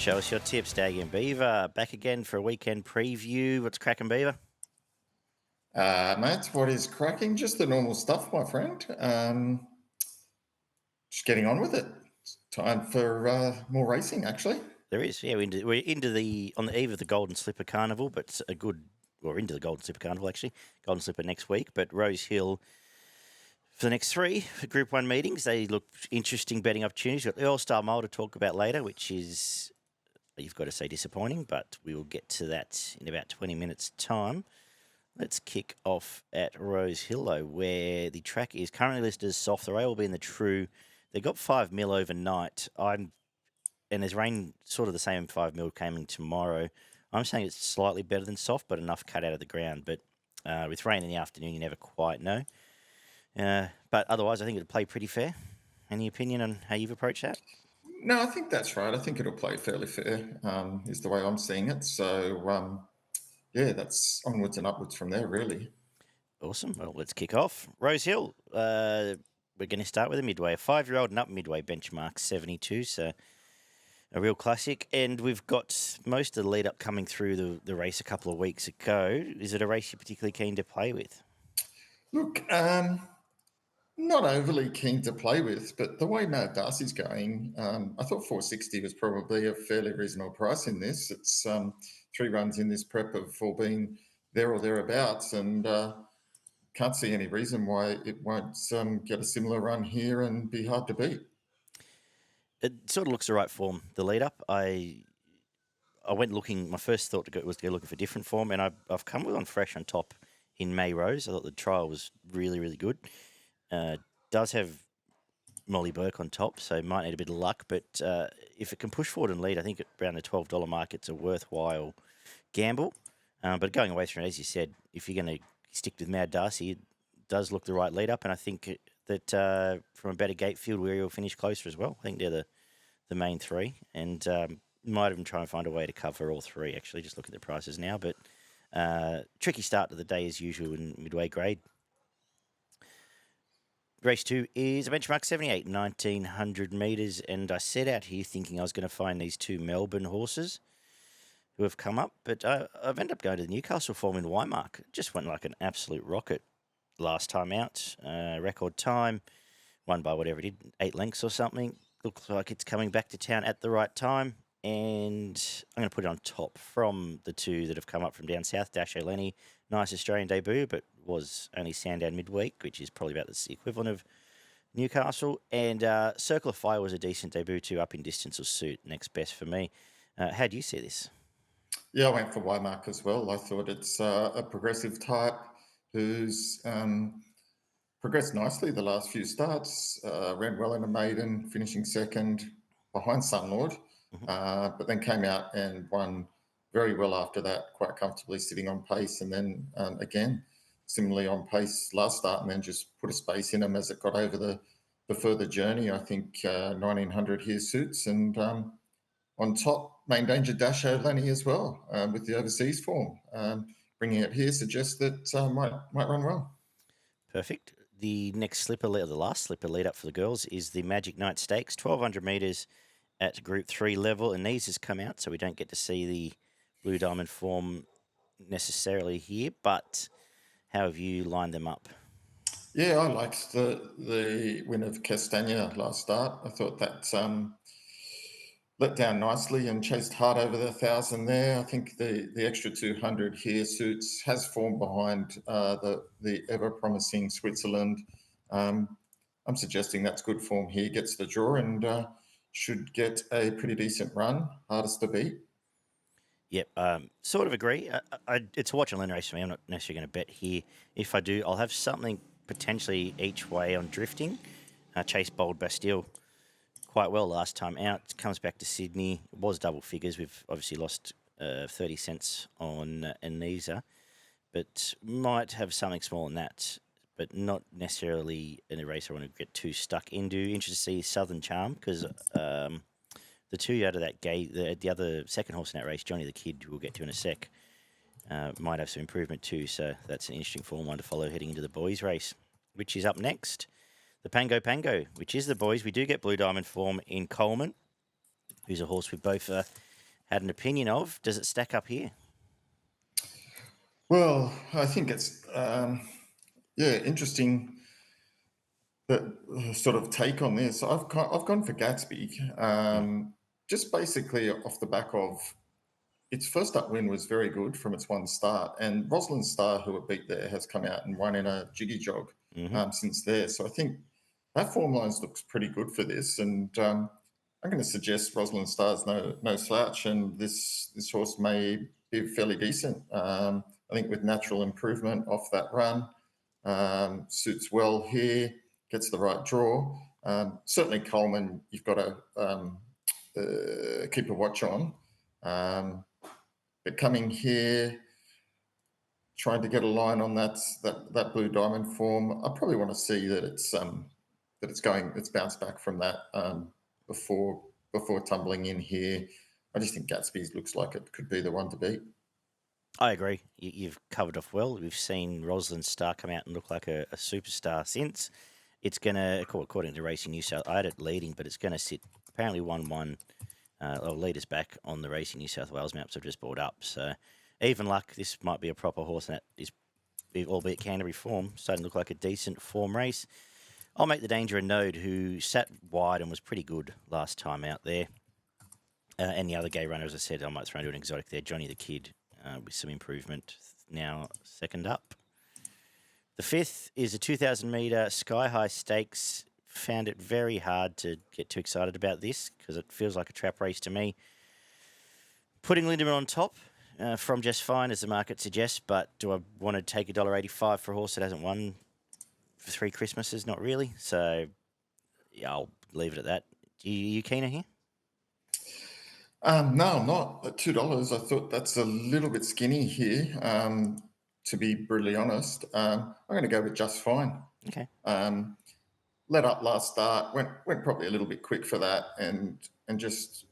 Show us your tips, Daggy Beaver. Back again for a weekend preview. What's cracking, Beaver? Mate, what is cracking? Just the normal stuff, my friend. Just getting on with it. It's time for more racing, actually. There is, yeah. We're on the eve of the Golden Slipper Carnival, but we're into the Golden Slipper Carnival actually. Golden Slipper next week, but Rosehill for the next three Group 1 meetings. They look interesting betting opportunities. We've got the All-Star Mile to talk about later, which is, you've got to say, disappointing, but we will get to that in about 20 minutes' time. Let's kick off at Rosehill, though, where the track is currently listed as soft. The rail will be in the true. They got 5 mil overnight. And there's rain, sort of the same 5 mil coming tomorrow. I'm saying it's slightly better than soft, but enough cut out of the ground. But with rain in the afternoon, you never quite know. But otherwise, I think it'll play pretty fair. Any opinion on how you've approached that? No, I think that's right. I think it'll play fairly fair, is the way I'm seeing it. So, yeah, that's onwards and upwards from there, really. Awesome. Well, let's kick off. Rosehill, we're going to start with a midway. A 5-year-old and up midway benchmark 72, so a real classic. And we've got most of the lead up coming through the race a couple of weeks ago. Is it a race you're particularly keen to play with? Look, not overly keen to play with, but the way Mad Darcy's going, I thought 460 was probably a fairly reasonable price in this. It's 3 runs in this prep of all being there or thereabouts, and can't see any reason why it won't get a similar run here and be hard to beat. It sort of looks the right form. The lead up, I went looking. My first thought was to go looking for different form, and I've come with on fresh on top in Mayrose. I thought the trial was really, really good. Does have Molly Burke on top, so might need a bit of luck. But if it can push forward and lead, I think around the $12 mark, it's a worthwhile gamble. But going away from it, as you said, if you're going to stick with Mad Darcy, it does look the right lead up, and I think that from a better Gatefield, where he'll finish closer as well. I think they're the main three, and might even try and find a way to cover all three. Actually, just look at the prices now, but tricky start to the day as usual in midway grade. Race 2 is a benchmark 78, 1900 metres, and I set out here thinking I was going to find these 2 Melbourne horses who have come up, but I've ended up going to the Newcastle form in Wymark. Just went like an absolute rocket last time out. Record time, won by whatever it did, 8 lengths or something. Looks like it's coming back to town at the right time, and I'm going to put it on top from the 2 that have come up from down south. Dash O'Lenny, nice Australian debut, but was only Sandown midweek, which is probably about the equivalent of Newcastle. And Circle of Fire was a decent debut too, up in distance will suit. Next best for me. How do you see this? Yeah, I went for Wymark as well. I thought it's a progressive type who's progressed nicely the last few starts. Ran well in a maiden, finishing second behind Sunlord, but then came out and won very well after that, quite comfortably sitting on pace. And then again, similarly on pace last start, and then just put a space in him as it got over the further journey. I think 1900 here suits. And on top, Main Danger Dash O'Lenny as well, with the overseas form. Bringing it here suggests that might run well. Perfect. The next slipper, the last slipper lead up for the girls is the Magic Night Stakes, 1200 metres at Group 3 level. And these has come out, so we don't get to see the Blue Diamond form necessarily here. But how have you lined them up? Yeah, I liked the win of Castagna last start. I thought that let down nicely and chased hard over the 1,000 there. I think the extra 200 here suits, has form behind the ever-promising Switzerland. I'm suggesting that's good form here, gets the draw and should get a pretty decent run, hardest to beat. Yep, sort of agree. It's a watch and learn race for me. I'm not necessarily going to bet here. If I do, I'll have something potentially each way on drifting. Chase Bold Bastille quite well last time out. Comes back to Sydney. It was double figures. We've obviously lost 30 cents on Anisa, but might have something small in that, but not necessarily in a race I want to get too stuck into. Interested to see Southern Charm, because the 2 out of that gate, the other second horse in that race, Johnny the Kid, who we'll get to in a sec, might have some improvement too. So that's an interesting form one to follow heading into the boys' race, which is up next. The Pango, which is the boys. We do get Blue Diamond form in Coleman, who's a horse we both had an opinion of. Does it stack up here? Well, I think it's interesting that sort of take on this. I've gone for Gatsby, just basically off the back of its first up win was very good from its one start, and Rosalind Star, who it beat there, has come out and won in a jiggy jog since there. So I think that form lines looks pretty good for this, and I'm going to suggest Rosalind Star's no slouch, and this horse may be fairly decent. I think with natural improvement off that run, suits well here, gets the right draw. Certainly Coleman, you've got to keep a watch on. But coming here, trying to get a line on that Blue Diamond form, I probably want to see that it's bounced back from that before tumbling in here. I just think Gatsby's looks like it could be the one to beat. I agree. You've covered off well. We've seen Rosalind Star come out and look like a superstar since. It's going to, according to Racing New South, I had it leading, but it's going to sit apparently 1-1. Or lead us back on the Racing New South Wales maps I've just brought up. So even luck, this might be a proper horse, and that is, albeit Canterbury form, starting to look like a decent form race. I'll make the Danger a Node, who sat wide and was pretty good last time out there. And the other gay runner, as I said, I might throw into an exotic there, Johnny the Kid, with some improvement, now second up. The fifth is a 2,000 metre Sky High Stakes. Found it very hard to get too excited about this because it feels like a trap race to me. Putting Lindemann on top from just fine, as the market suggests, but do I want to take $1.85 for a horse that hasn't won for 3 Christmases? Not really. So, yeah, I'll leave it at that. You keener here? No, I'm not. At $2, I thought that's a little bit skinny here, to be brutally honest. I'm going to go with Just Fine. Okay. Let up last start, went probably a little bit quick for that, and just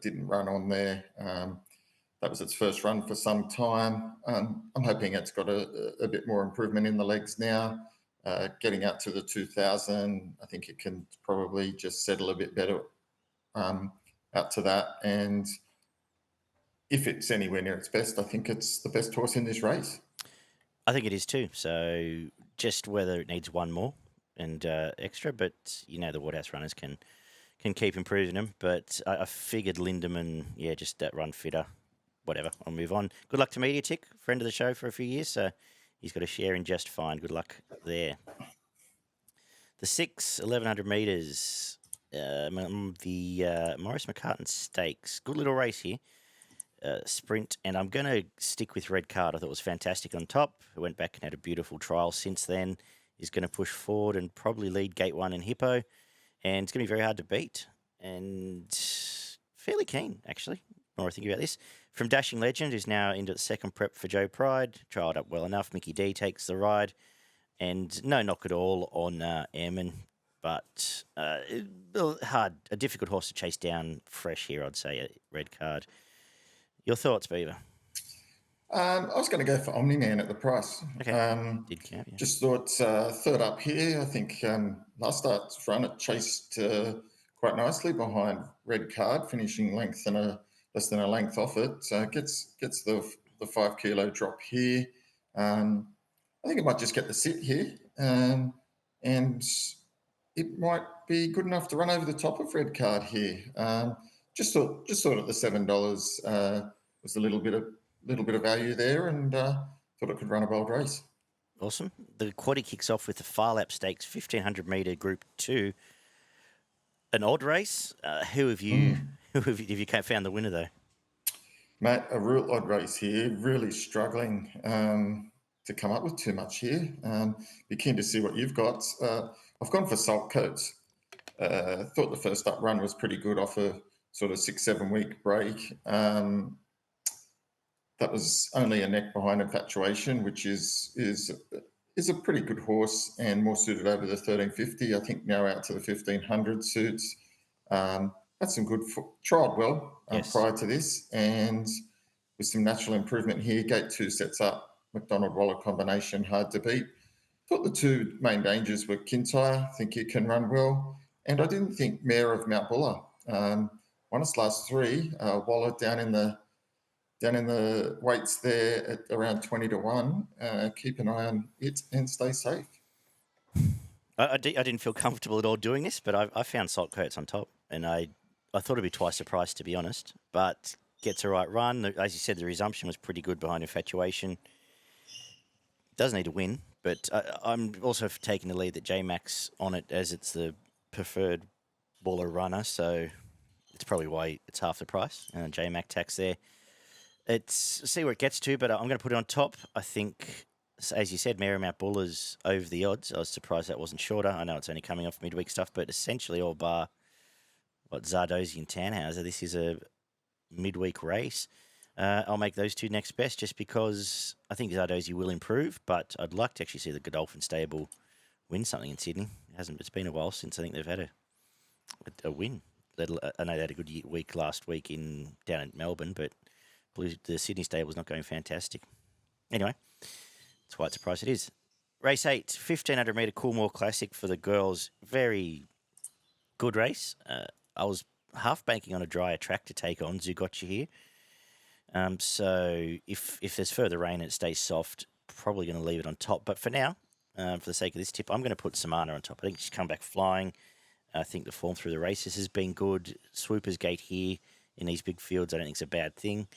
didn't run on there. That was its first run for some time. I'm hoping it's got a bit more improvement in the legs now. Getting out to the 2,000, I think it can probably just settle a bit better out to that. And if it's anywhere near its best, I think it's the best horse in this race. I think it is too. So just whether it needs one more and extra, but the Waterhouse runners can keep improving them. But I figured Lindemann, just that run fitter. Whatever, I'll move on. Good luck to Mediatic, friend of the show for a few years, so he's got a share in Just Fine. Good luck there. The 6, 1,100 metres, the Maurice McCartan Stakes. Good little race here. Sprint, and I'm going to stick with Red Card. I thought it was fantastic on top. It went back and had a beautiful trial since then. He's going to push forward and probably lead Gate 1 and Hippo, and it's going to be very hard to beat. And fairly keen, actually, the more I think about this. From Dashing Legend, who's now into the second prep for Joe Pride. Trialled up well enough. Mickey D takes the ride. And no knock at all on Airman, but hard, a difficult horse to chase down fresh here, I'd say, Red Card. Your thoughts, Beaver? I was going to go for Omni Man at the price. Okay. Did count, yeah. Just thought third up here. I think last start's run it chased quite nicely behind Red Card, finishing less than a length off it. So gets the 5 kilo drop here. I think it might just get the sit here, and it might be good enough to run over the top of Red Card here. Just thought at the $7 was a little bit of value there, and thought it could run a bold race. Awesome. The Quaddie kicks off with the Far Lap Stakes 1,500 metre Group 2. An odd race. Who have you found the winner though? Matt, a real odd race here. Really struggling to come up with too much here. Be keen to see what you've got. I've gone for Salt Coats. Thought the first up run was pretty good off a sort of 6-7 week break. That was only a neck behind Infatuation, which is a pretty good horse and more suited over the 1350. I think now out to the 1500 suits. Had some good trialled well prior to this, and with some natural improvement here. Gate 2 sets up McDonald Waller combination, hard to beat. Thought the 2 main dangers were Kintyre. I think he can run well, and I didn't think Mayor of Mount Buller. won its last three. Waller down in the weights there at around 20-1. Keep an eye on it and stay safe. I didn't feel comfortable at all doing this, but I found Saltcoats on top, and I thought it'd be twice the price, to be honest, but gets a right run. As you said, the resumption was pretty good behind Infatuation. Does need to win, but I'm also taking the lead that J-Max on it as it's the preferred Waller runner, so it's probably why it's half the price. J-Mac tax there. See where it gets to, but I'm going to put it on top. I think, as you said, Merrimount Buller's over the odds. I was surprised that wasn't shorter. I know it's only coming off midweek stuff, but essentially all bar Zardozi and Tannhauser. This is a midweek race. I'll make those two next best just because I think Zardozi will improve, but I'd like to actually see the Godolphin stable win something in Sydney. It's been a while since I think they've had a win. I know they had a good week last week down in Melbourne, but the Sydney stable's not going fantastic. Anyway, that's why it's a price it is. Race 8, 1,500 metre Coolmore Classic for the girls. Very good race. I was half banking on a drier track to take on Zugotcha here. So if there's further rain and it stays soft, probably going to leave it on top. But for now, for the sake of this tip, I'm going to put Samana on top. I think she's come back flying. I think the form through the races has been good. Swooper's Gate here in these big fields, I don't think it's a bad thing.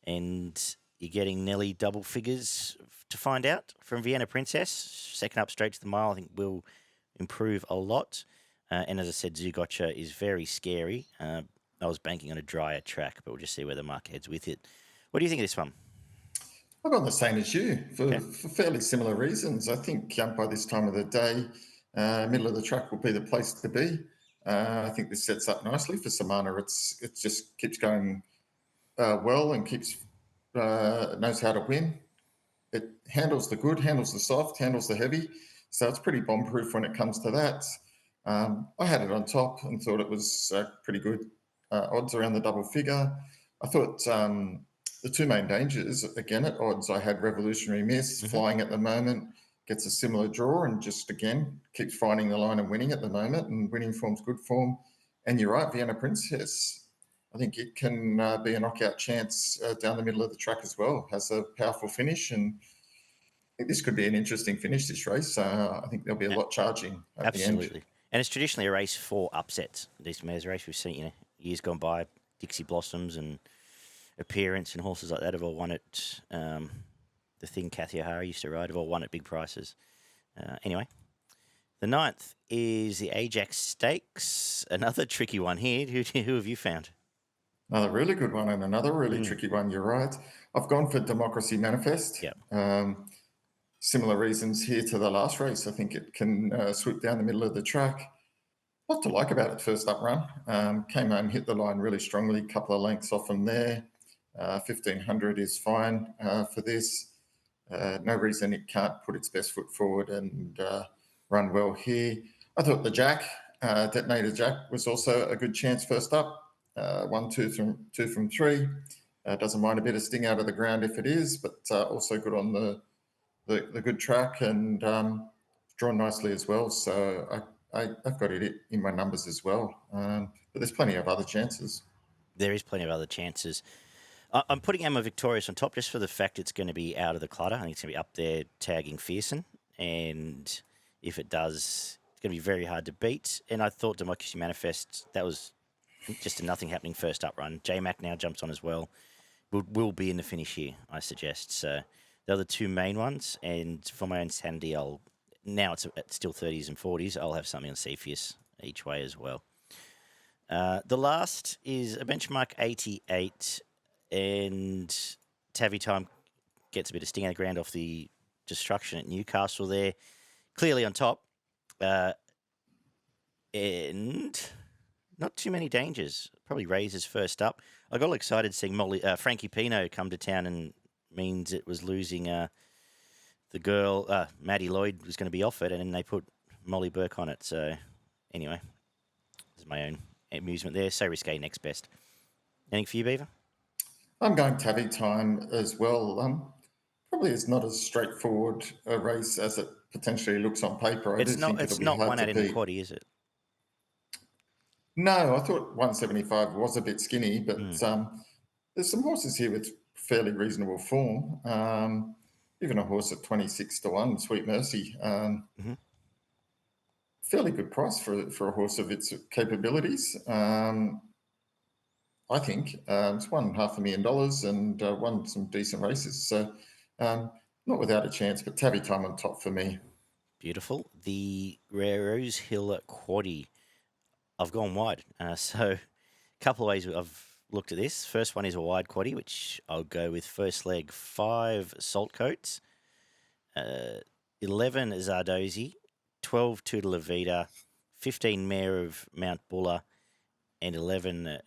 And you're getting nearly double figures to find out from Vienna Princess. Second up straight to the mile, I think will improve a lot. And as I said, Zugotcha is very scary. I was banking on a drier track, but we'll just see where the mark heads with it. What do you think of this one? I've gone the same as you for fairly similar reasons. I think by this time of the day, middle of the track will be the place to be. I think this sets up nicely for Samana. It just keeps going well and knows how to win. It handles the good, handles the soft, handles the heavy. So it's pretty bomb-proof when it comes to that. I had it on top and thought it was pretty good odds around the double figure. I thought the two main dangers, again, at odds, I had Revolutionary Miss flying at the moment, gets a similar draw and just, again, keeps finding the line and winning at the moment, and winning form's good form. And you're right, Vienna Princess, I think it can be a knockout chance down the middle of the track as well. Has a powerful finish, and I think this could be an interesting finish, this race. I think there'll be a lot charging at the end. Absolutely. And it's traditionally a race for upsets. This mare's race we've seen, years gone by, Dixie Blossoms and Appearance and horses like that have all won it. The thing Kathy O'Hara used to ride have all won at big prices. Anyway, the 9th is the Ajax Stakes. Another tricky one here. Who have you found? Another really good one and another really tricky one. You're right. I've gone for Democracy Manifest. Yep. Similar reasons here to the last race. I think it can swoop down the middle of the track. What to like about it first up run. Came home, hit the line really strongly, couple of lengths off from there. 1,500 is fine for this. No reason it can't put its best foot forward and run well here. I thought the Jack, Detonator Jack, was also a good chance first up. 1, 2 from 3. Doesn't mind a bit of sting out of the ground if it is, but also good on the good track and drawn nicely as well. So I've got it in my numbers as well. But there's plenty of other chances. There is plenty of other chances. I'm putting Emma Victorious on top just for the fact it's going to be out of the clutter. I think it's going to be up there tagging Fearson. And if it does, it's going to be very hard to beat. And I thought Democracy Manifest, that was just a nothing happening first up run. J-Mac now jumps on as well. Will be in the finish here, I suggest. So they're the two main ones. And for my own sanity, now it's still 30s and 40s. I'll have something on Cepheus each way as well. The last is a benchmark 88. And Tavi Time gets a bit of sting out of the ground off the destruction at Newcastle there. Clearly on top. And not too many dangers. Probably Razor's first up. I got all excited seeing Frankie Pino come to town, and means it was losing the girl, Maddie Lloyd, was going to be offered, and then they put Molly Burke on it. So anyway, there's my own amusement there. So risque, next best. Anything for you, Beaver? I'm going Tavi Time as well. Probably is not as straightforward a race as it potentially looks on paper. It's not one out in the quaddie, is it? No, I thought 175 was a bit skinny, Mm. but there's some horses here with fairly reasonable form. Even a horse at 26-1, Sweet Mercy, Mm-hmm. fairly good price for a horse of its capabilities. I think it's won $500,000 and won some decent races. So not without a chance, but Tavi time on top for me. Beautiful. The Rosehill Quaddie. I've gone wide. So a couple of ways I've looked at this. First one is a wide quaddie, which I'll go with first leg 5 Saltcoats, 11 Zardozi, 12 Toodle Levita, 15 Mare of Mount Buller, and 11. Did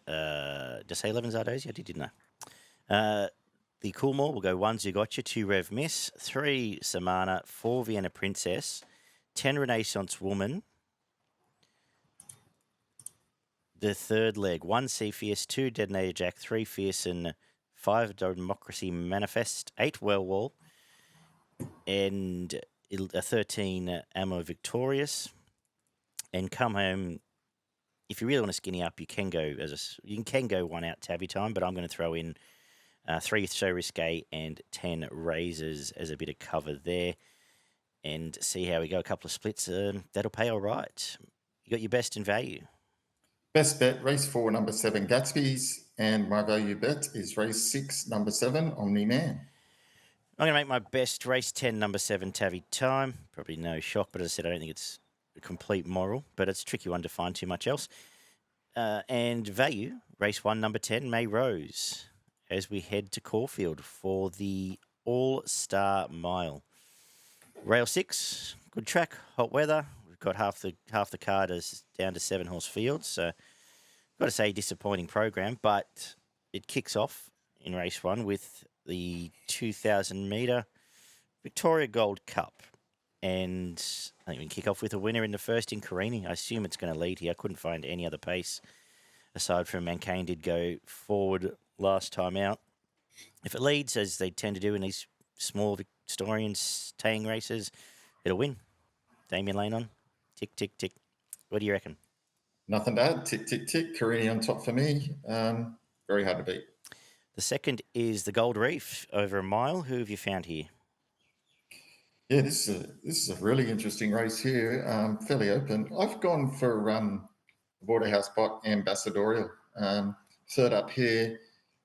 I say 11 Zardozi? I didn't know. The Coolmore will go 1 Zugotcha, 2 Rev Miss, 3 Samana, 4 Vienna Princess, 10 Renaissance Woman. The third leg, 1 Cepheus, 2 Detonator Jack, 3 Fierce, and 5 Democracy Manifest, 8 Wellwall, and 13 Ammo Victorious. And come home. If you really want to skinny up, you can go one out Tavi time, but I'm going to throw in 3 So Risque and 10 Razors as a bit of cover there, and see how we go. A couple of splits, that'll pay all right. You got your best in value. Best bet, race 4, number 7, Gatsby's. And my value bet is race 6, number 7, Omni Man. I'm going to make my best race 10, number 7, Tavi time. Probably no shock, but as I said, I don't think it's a complete moral, but it's a tricky one to find too much else. And value, race 1, number 10, Mayrose, as we head to Caulfield for the All-Star Mile. Rail 6, good track, hot weather. We've got half the card is down to 7-horse fields, so got to say disappointing program, but it kicks off in race 1 with the 2,000 metre Victoria Gold Cup. And I think we can kick off with a winner in the first in Carini. I assume it's going to lead here. I couldn't find any other pace aside from Mancaine did go forward last time out. If it leads, as they tend to do in these small Victorian staying races, it'll win. Damien Lane on. Tick, tick, tick. What do you reckon? Nothing to add. Tick, tick, tick. Carini on top for me. Very hard to beat. The second is the Gold Reef over a mile. Who have you found here? Yeah, this is a really interesting race here. Fairly open. I've gone for Border House Bot Ambassadorial. Third up here.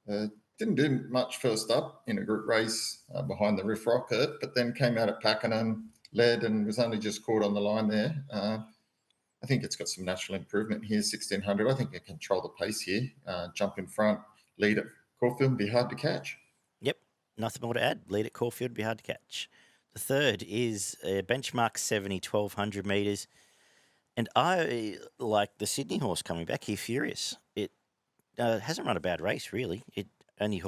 Didn't do much first up in a group race behind the Riff Rocket, but then came out at Pakenham, led, and was only just caught on the line there. I think it's got some natural improvement here, 1,600. I think it can control the pace here. Jump in front, lead at Caulfield, be hard to catch. Yep, nothing more to add. Lead at Caulfield, be hard to catch. The third is a benchmark 70, 1,200 metres. And I like the Sydney horse coming back here, Furious. It hasn't run a bad race, really. It only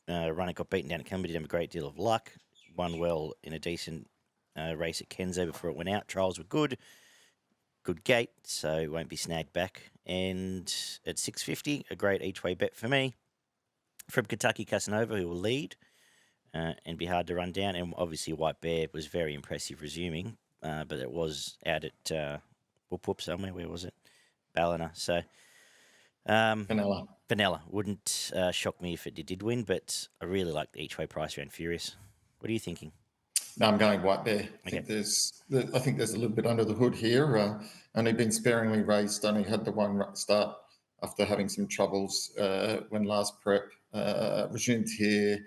runner got beaten down at Canberra, didn't have a great deal of luck. Won well in a decent race at Kenzo before it went out. Trials were good. Good gate, so it won't be snagged back. And at 650, a great each-way bet for me. From Kentucky, Casanova, who will lead and be hard to run down. And obviously, White Bear was very impressive resuming, but it was out at Whoop somewhere. Where was it? Ballina. So, Vanilla. Wouldn't shock me if it did win, but I really like the each-way price around Furious. What are you thinking? No, I'm going White Bear. I think there's a little bit under the hood here. Only been sparingly raced. Only had the one start after having some troubles when last prep. Resumed here,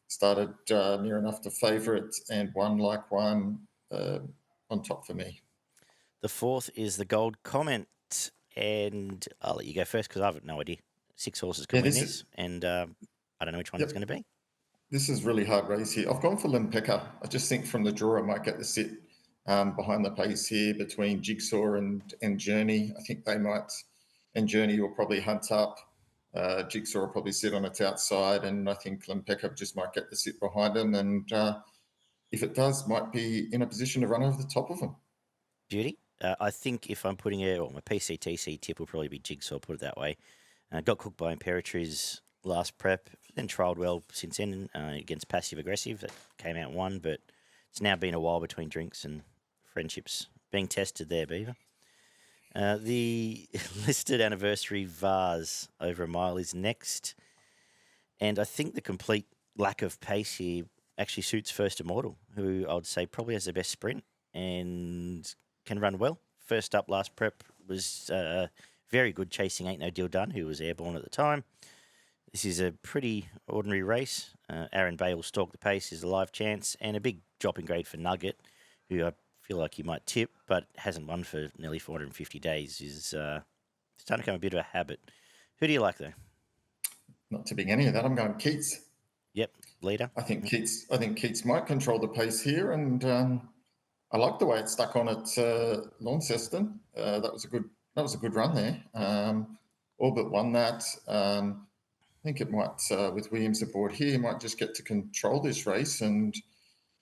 started near enough to favourite and won like one on top for me. The fourth is the Gold Comment, and I'll let you go first because I've no idea. 6 horses can win this, and I don't know which one it's going to be. This is really hard race here. I've gone for Limpecker. I just think from the draw I might get the sit behind the pace here between Jigsaw and Journey. I think they might, and Journey will probably hunt up. Jigsaw will probably sit on its outside, and I think Limpecker just might get the sit behind him. And if it does, might be in a position to run over the top of him. Beauty. I think if I'm putting my PCTC tip will probably be Jigsaw, put it that way. Got cooked by Imperatriz last prep, then trialled well since then against Passive Aggressive. That came out one, but it's now been a while between drinks and friendships being tested there, Beaver. The listed anniversary Vase over a mile is next. And I think the complete lack of pace here actually suits First Immortal, who I would say probably has the best sprint and can run well. First up last prep was very good chasing Ain't No Deal Done, who was airborne at the time. This is a pretty ordinary race. Aaron Bay will stalk the pace, is a live chance, and a big drop in grade for Nugget, who I feel like he might tip, but hasn't won for nearly 450 days. Is starting to become a bit of a habit. Who do you like, though? Not tipping any of that. I'm going Keats. Yep, leader. I think Keats might control the pace here, and I like the way it stuck on at Launceston. That was a good run there. All but won that. I think it might, with Williams aboard here, might just get to control this race. And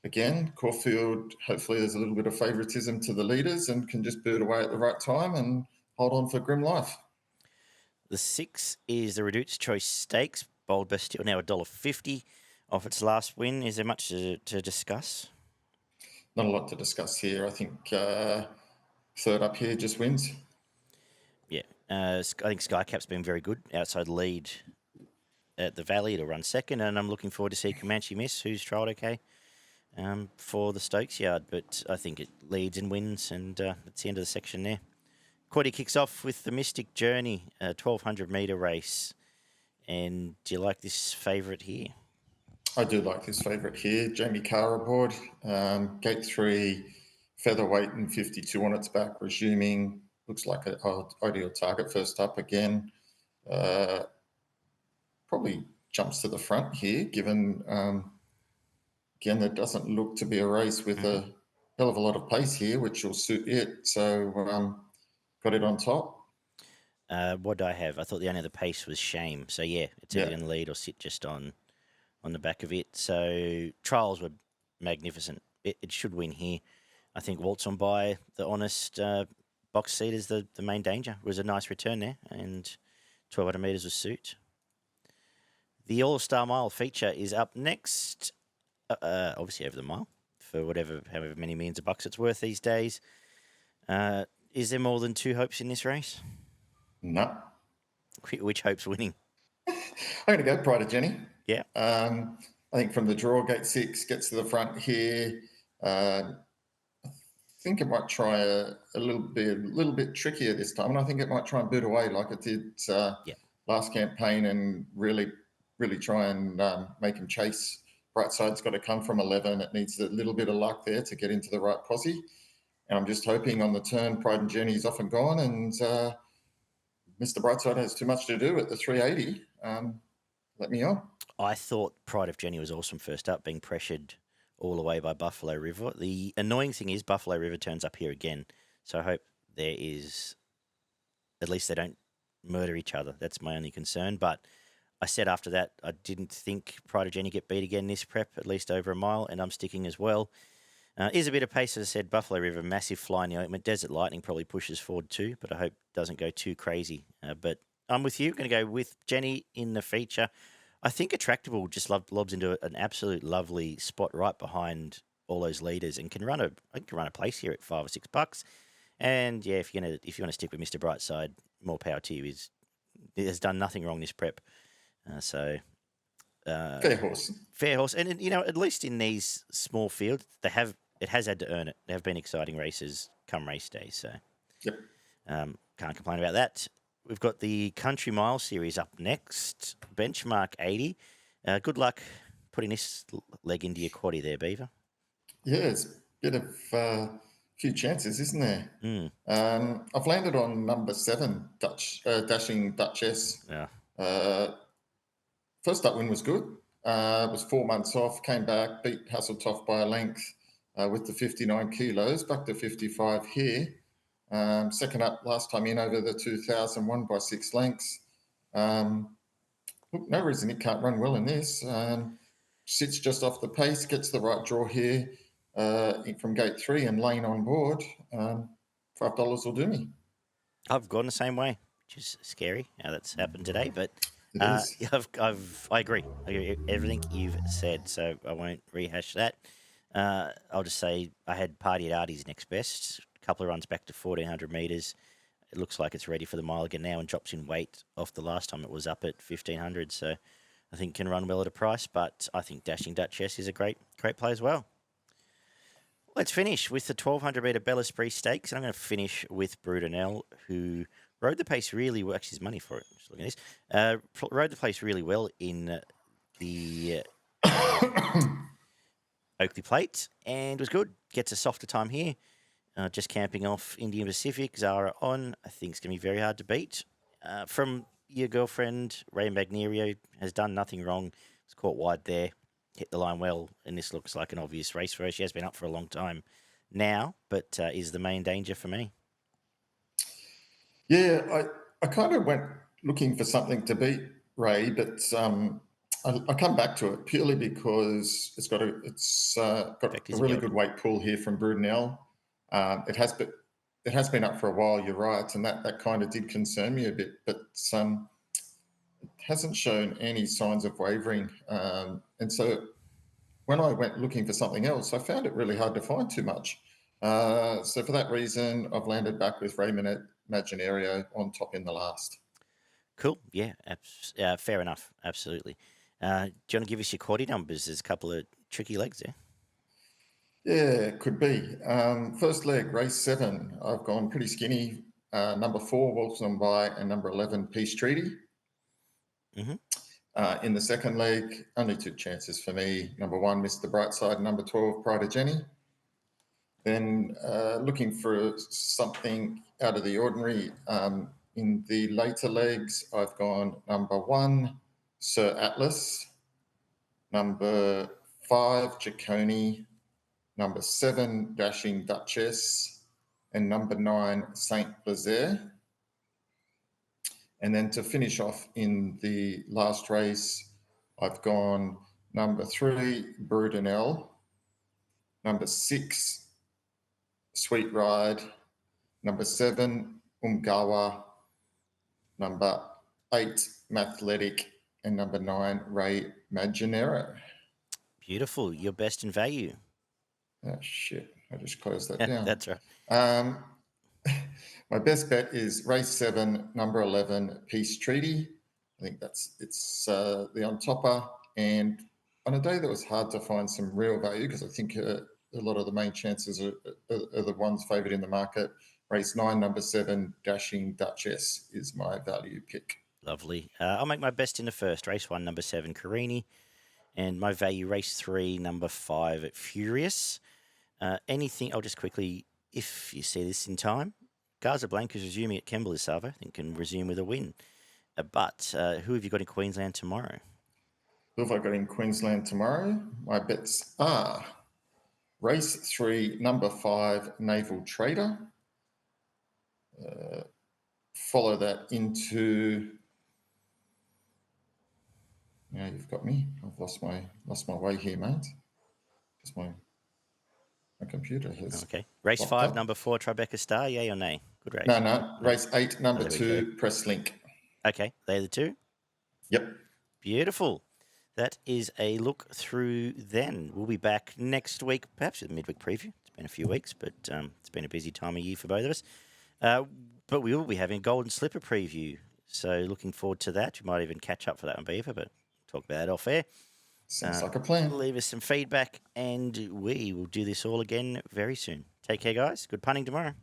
again, Caulfield, hopefully there's a little bit of favouritism to the leaders and can just boot away at the right time and hold on for grim life. The 6 is the Reduced Choice Stakes. Bold Bastille now $1.50 off its last win. Is there much to discuss? Not a lot to discuss here. I think third up here just wins. Yeah. I think Skycap's been very good. Outside lead at the Valley. It'll run second, and I'm looking forward to see Comanche Miss, who's trialled okay for the Stokes yard. But I think it leads and wins, and it's the end of the section there. Quaddie kicks off with the Mystic Journey, a 1,200-metre race. And do you like this favourite here? I do like this favourite here. Jamie Carr aboard. Gate 3, featherweight and 52 on its back, resuming. Looks like an ideal target first up again. Probably jumps to the front here, given, again, there doesn't look to be a race with a hell of a lot of pace here, which will suit it. So got it on top. What do I have? I thought the only other pace was Shame. So, yeah, it's either going to lead or sit just on the back of it. So, trials were magnificent. It should win here. I think Waltz on by, the honest box seat is the main danger. It was a nice return there, and 1,200 metres was suit. The All-Star Mile feature is up next, obviously over the mile, for however many millions of bucks it's worth these days. Is there more than 2 hopes in this race? No. Which hope's winning? I'm going to go Pride of Jenni. Yeah. I think from the draw, Gate 6 gets to the front here. I think it might try a little bit trickier this time, and I think it might try and boot away like it did last campaign, and really try and make him chase. Brightside's got to come from 11. It needs a little bit of luck there to get into the right posse. And I'm just hoping on the turn, Pride and Jenni's off and gone, and Mr Brightside has too much to do at the 380. Let me on. I thought Pride of Jenni was awesome first up, being pressured all the way by Buffalo River. The annoying thing is Buffalo River turns up here again, so I hope there is, at least they don't murder each other. That's my only concern. But I said after that I didn't think Pride of Jenni get beat again this prep, at least over a mile, and I'm sticking as well. Is a bit of pace, as I said. Buffalo River, massive fly in the ointment. Desert Lightning probably pushes forward too, but I hope doesn't go too crazy. But I'm with you. Going to go with Jenni in the feature. I think Attractable just lobs into an absolute lovely spot right behind all those leaders, and can run a place here at $5 or $6. And yeah, if you want to stick with Mr Brightside, more power to you. He has done nothing wrong this prep. Fair horse. And at least in these small fields, it has had to earn it. There have been exciting races come race day, so yep. Can't complain about that. We've got the Country Mile Series up next, benchmark 80. Good luck putting this leg into your quaddie there, Beaver. Yeah, it's a bit of few chances, isn't there? I've landed on number 7, Dashing Dutchess. Yeah. First up win was good. It was 4 months off, came back, beat Hasseltoff by a length with the 59 kilos, back to 55 here. Second up last time in over the 2,000, won by 6 lengths. Look, no reason it can't run well in this. Sits just off the pace, gets the right draw here from gate 3 and lane on board. $5 will do me. I've gone the same way, which is scary how that's happened today, but I agree. I agree with everything you've said, so I won't rehash that. I'll just say I had Party at Artie's next best. A couple of runs back to 1,400 metres. it looks like it's ready for the mile again now and drops in weight off the last time it was up at 1,500. So I think can run well at a price, but I think Dashing Dutchess is a great play as well. Let's finish with the 1,200 metre Bellesprit Stakes, and I'm going to finish with Brudenell, who rode the pace really well. Actually, his money for it. Just looking at this. Rode the pace really well in the Oakley Plate and was good. Gets a softer time here. Just camping off Indian Pacific. Zara on. I think it's going to be very hard to beat. From your girlfriend, Ray Magnerio, has done nothing wrong. Was caught wide there. Hit the line well, and this looks like an obvious race for her. She has been up for a long time now, but is the main danger for me. Yeah, I kind of went looking for something to beat Ray, but I come back to it purely because it's got a really good weight pull here from Brudenell. It has been up for a while. You're right, and that kind of did concern me a bit, but it hasn't shown any signs of wavering. And so when I went looking for something else, I found it really hard to find too much. So for that reason, I've landed back with Raymond Imaginario on top in the last. Cool. Yeah, fair enough. Absolutely. Do you want to give us your Quaddie numbers? There's a couple of tricky legs there. Yeah, it could be. First leg, race 7. I've gone pretty skinny. Number 4, Walks On By, and number 11, Peace Treaty. Mm-hmm. In the second leg, only 2 chances for me. Number 1, Mr Brightside, number 12, Pride of Jenni. Then looking for something out of the ordinary. In the later legs, I've gone number 1, Sir Atlas, number 5, Jaconi, number 7, Dashing Dutchess, and number 9, Saint Blazer. And then to finish off in the last race, I've gone number 3, Brudenell, number 6, Sweet Ride, number 7, Umgawa, number 8, Mathletic, and number 9, Ray Maginero. Beautiful. Your best in value. Oh, shit. I just closed that down. That's right. My best bet is race 7, number 11, Peace Treaty. I think it's the on topper. And on a day that was hard to find some real value, because I think a lot of the main chances are the ones favoured in the market. Race 9, number 7, Dashing Dutchess is my value pick. Lovely. I'll make my best in the first. Race 1, number 7, Carini. And my value, race 3, number 5, Furious. Anything, I'll just quickly, if you see this in time, Casablanca's resuming at Kemble this Savo. I think can resume with a win. But who have you got in Queensland tomorrow? Who have I got in Queensland tomorrow? My bets are race 3, number 5, Naval Trader. Follow that into... Now you've got me. I've lost my way here, mate. Just my computer has... Okay. Race 5, up. number 4, Tribeca Star, yay or nay? Good race. No. Race 8, number 2, Press Link. Okay, they're the 2? Yep. Beautiful. That is a look through then. We'll be back next week, perhaps with a midweek preview. It's been a few weeks, but it's been a busy time of year for both of us. But we will be having a Golden Slipper preview. So looking forward to that. We might even catch up for that one, Beaver, but talk about it off air. Sounds like a plan. Leave us some feedback, and we will do this all again very soon. Take care, guys. Good punting tomorrow.